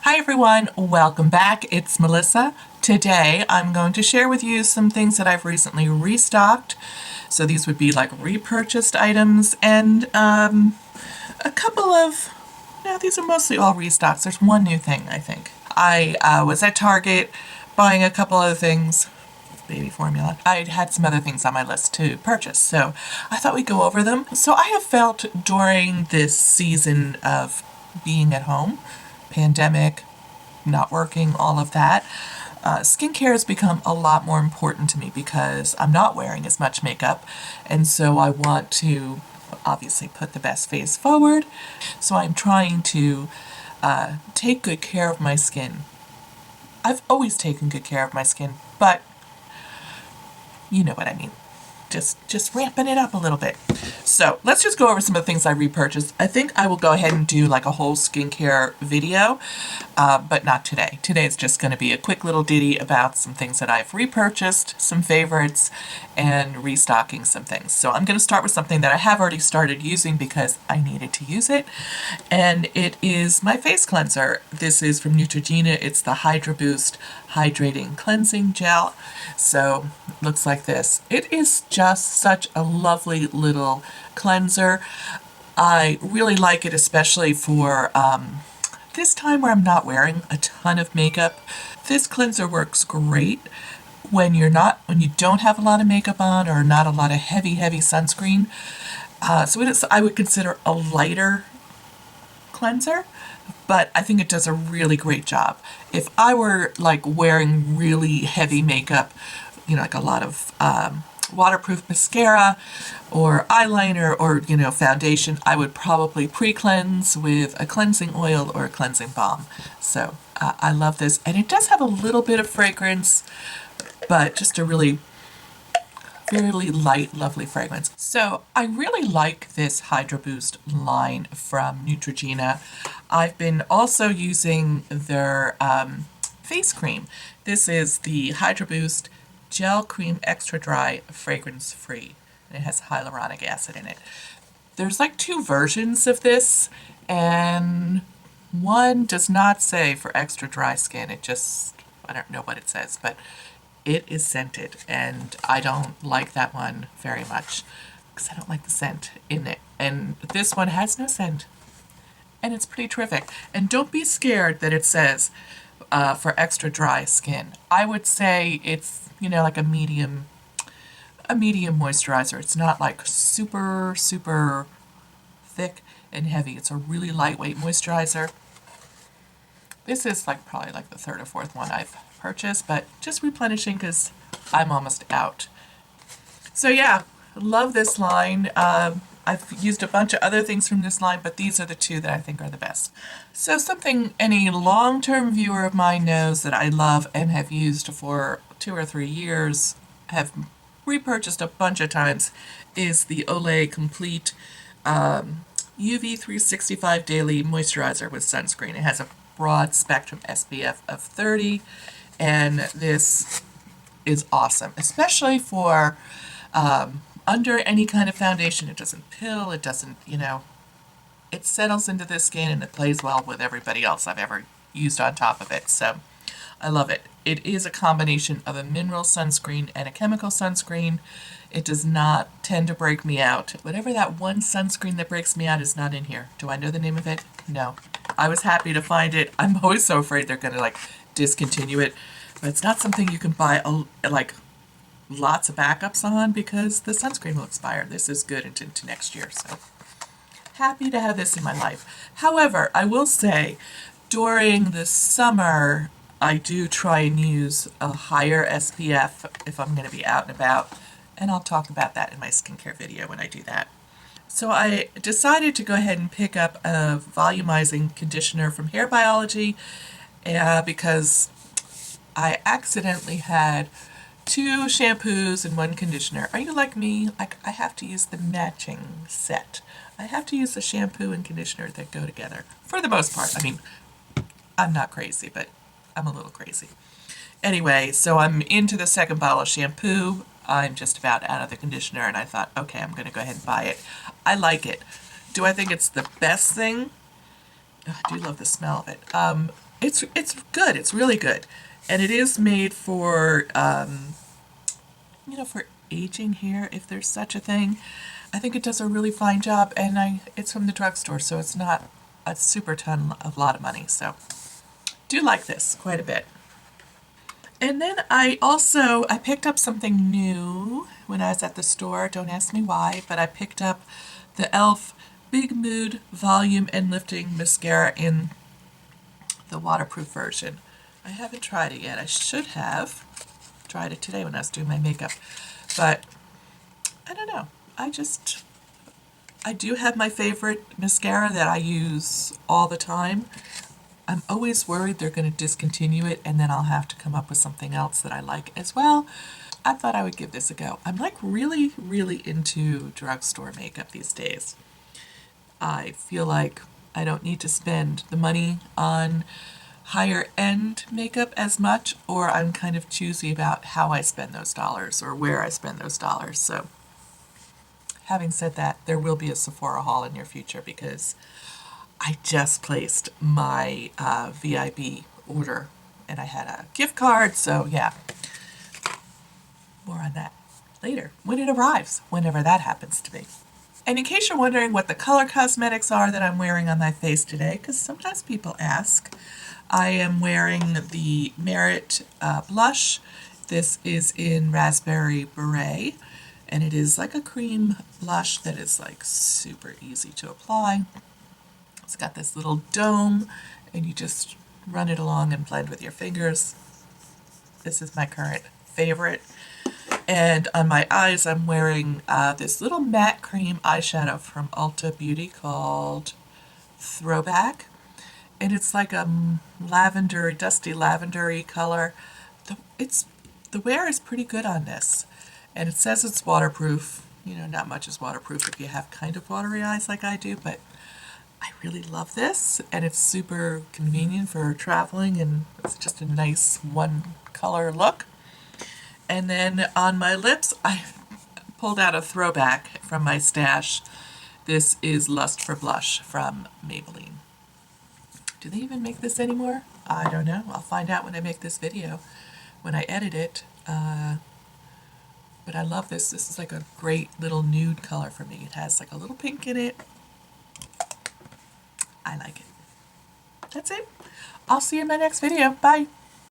Hi everyone, welcome back. It's Melissa. Today I'm going to share with you some things that I've recently restocked. So these would be like repurchased items and a couple of, no, these are mostly all restocks. There's one new thing, I think. I was at Target buying a couple other things, baby formula. I had some other things on my list to purchase, so I thought we'd go over them. So I have felt during this season of being at home, pandemic, not working, all of that, skincare has become a lot more important to me because I'm not wearing as much makeup, and so I want to obviously put the best face forward. So I'm trying to take good care of my skin. I've always taken good care of my skin, but you know what I mean. Just ramping it up a little bit. So let's just go over some of the things I repurchased. I think I will go ahead and do like a whole skincare video, but not today. Today is just going to be a quick little ditty about some things that I've repurchased, some favorites, and restocking some things. So I'm going to start with something that I have already started using because I needed to use it, and it is my face cleanser. This is from Neutrogena. It's the Hydra Boost Hydrating Cleansing Gel. So it looks like this. It is just such a lovely little cleanser. I really like it, especially for this time where I'm not wearing a ton of makeup. This cleanser works great when you don't have a lot of makeup on or not a lot of heavy sunscreen. So it is, I would consider a lighter cleanser, but I think it does a really great job. If I were like wearing really heavy makeup, like a lot of waterproof mascara or eyeliner or foundation, I would probably pre-cleanse with a cleansing oil or a cleansing balm. So I love this, and it does have a little bit of fragrance, but just a really light, lovely fragrance. So I really like this Hydra Boost line from Neutrogena. I've been also using their face cream. This is the Hydra Boost Gel Cream Extra Dry Fragrance Free, and it has hyaluronic acid in it. There's like two versions of this, and one does not say for extra dry skin. It just, I don't know what it says, but it is scented, and I don't like that one very much because I don't like the scent in it. And this one has no scent, and it's pretty terrific. And don't be scared that it says for extra dry skin. I would say it's, like a medium moisturizer. It's not like super thick and heavy. It's a really lightweight moisturizer. This is probably the third or fourth one I've purchased, but just replenishing because I'm almost out. So yeah, love this line. I've used a bunch of other things from this line, but these are the two that I think are the best. So something any long-term viewer of mine knows that I love and have used for 2 or 3 years, have repurchased a bunch of times, is the Olay Complete UV 365 Daily Moisturizer with Sunscreen. It has a broad spectrum SPF of 30, and this is awesome, especially for under any kind of foundation. It doesn't pill, it doesn't, it settles into the skin and it plays well with everybody else I've ever used on top of it. So I love it. It is a combination of a mineral sunscreen and a chemical sunscreen. It does not tend to break me out. Whatever that one sunscreen that breaks me out is not in here. Do I know the name of it? No. I was happy to find it. I'm always so afraid they're going to discontinue it. But it's not something you can buy lots of backups on because the sunscreen will expire. This is good into next year. So happy to have this in my life. However, I will say during the summer, I do try and use a higher SPF if I'm going to be out and about, and I'll talk about that in my skincare video when I do that. So I decided to go ahead and pick up a volumizing conditioner from Hair Biology because I accidentally had 2 shampoos and 1 conditioner. Are you like me? I have to use the matching set. I have to use the shampoo and conditioner that go together for the most part. I mean, I'm not crazy, but I'm a little crazy. Anyway, so I'm into the second bottle of shampoo. I'm just about out of the conditioner, and I thought, okay, I'm going to go ahead and buy it. I like it. Do I think it's the best thing? Oh, I do love the smell of it. It's good. It's really good, and it is made for for aging hair, if there's such a thing. I think it does a really fine job, and it's from the drugstore, so it's not a super ton of lot of money. So do like this quite a bit. And then I picked up something new when I was at the store. Don't ask me why, but I picked up the e.l.f. Big Mood Volume and Lifting Mascara in the waterproof version. I haven't tried it yet. I should have tried it today when I was doing my makeup, but I don't know. I do have my favorite mascara that I use all the time. I'm always worried they're going to discontinue it and then I'll have to come up with something else that I like as well. I thought I would give this a go. I'm like really, really into drugstore makeup these days. I feel like I don't need to spend the money on higher end makeup as much, or I'm kind of choosy about how I spend those dollars or where I spend those dollars. So having said that, there will be a Sephora haul in your future because I just placed my VIB order and I had a gift card, so yeah, more on that later when it arrives, whenever that happens to be. And in case you're wondering what the color cosmetics are that I'm wearing on my face today, because sometimes people ask, I am wearing the Merit blush. This is in Raspberry Beret, and it is like a cream blush that is like super easy to apply. It's got this little dome, and you just run it along and blend with your fingers. This is my current favorite. And on my eyes, I'm wearing this little matte cream eyeshadow from Ulta Beauty called Throwback. And it's like a lavender, dusty lavendery color. The wear is pretty good on this. And it says it's waterproof. You know, not much is waterproof if you have kind of watery eyes like I do, but I really love this, and it's super convenient for traveling, and it's just a nice one color look. And then on my lips, I pulled out a throwback from my stash. This is Lust for Blush from Maybelline. Do they even make this anymore? I don't know. I'll find out when I make this video, when I edit it. But I love this. This is like a great little nude color for me. It has like a little pink in it. I like it. That's it. I'll see you in my next video. Bye.